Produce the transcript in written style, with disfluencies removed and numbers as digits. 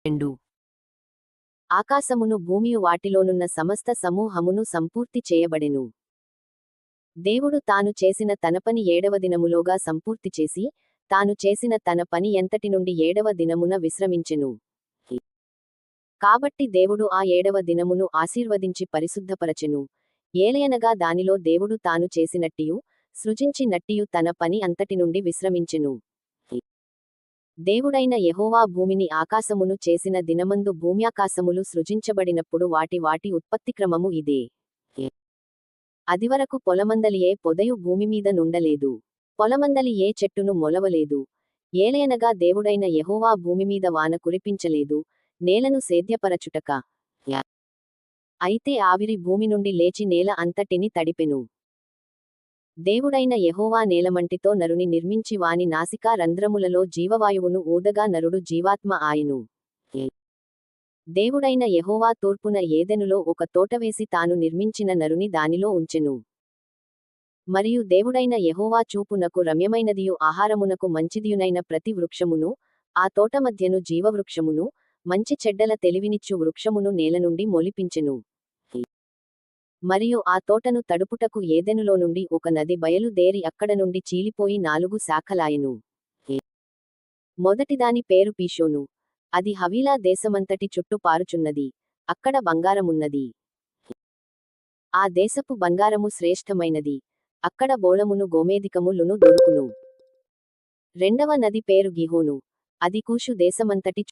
2 ఆకాశమును భూమియు వాటిలోనున్న సమస్త సమూహమును సంపూర్తి చేయబడెను. దేవుడు తాను చేసిన తన పని 7వ దినములోగా సంపూర్తి చేసి, తాను చేసిన తన పని ఎంతటి నుండి 7వ దినమున విశ్రమించెను. కాబట్టి దేవుడు ఆ 7వ దినమును ఆశీర్వదించి పరిశుద్ధపరచెను. ఏలయనగా దానిలో దేవుడు తాను చేసినట్టియు, సృజించినట్టియు తన పని అంతటి నుండి విశ్రమించెను. దేవుడైన యెహోవా భూమిని ఆకాశమును చేసిన దినమందు భూమ్యాకాశములు సృజించబడినప్పుడు వాటి ఉత్పత్తిక్రమము ఇదే. అదివరకు పొలమందలి ఏ పొదయు భూమిమీద నుండలేదు. పొలమందలి ఏ చెట్టును మొలవలేదు. ఏలయనగా దేవుడైన యెహోవా భూమిమీద వాన కురిపించలేదు, నేలను సేద్యపరచుటక. అయితే ఆవిరి భూమి నుండి లేచి నేల అంతటిని తడిపెను. దేవుడైన యెహోవా నేలమంటితో నరుని నిర్మించి వాని నాసికా రంధ్రములలో జీవవాయువును ఊదగా నరుడు జీవాత్మ ఆయను. దేవుడైన యెహోవా తూర్పున ఏదెనులో ఒక తోటవేసి తాను నిర్మించిన నరుని దానిలో ఉంచెను. మరియు దేవుడైన యెహోవా చూపునకు రమ్యమైనదియు ఆహారమునకు మంచిదియునైన ప్రతి వృక్షమును, ఆ తోట మధ్యను జీవవృక్షమును, మంచి చెడ్డల తెలివినిచ్చు వృక్షమును నేల నుండి మొలిపించెను. మరియు ఆ తోటను తడుపుటకు ఏదెనులో నుండి ఒక నది బయలుదేరి అక్కడ నుండి చీలిపోయి 4 శాఖలాయెను. మొదటిదాని పేరు పీషోను. అది హవీలా దేశమంతటి చుట్టూ పారుచున్నది. అక్కడ బంగారమున్నది. ఆ దేశపు బంగారము శ్రేష్టమైనది. అక్కడ బోళమును గోమేధికములును దొరుకును. రెండవ నది పేరు గిహోను. అది కూషు దేశమంతటి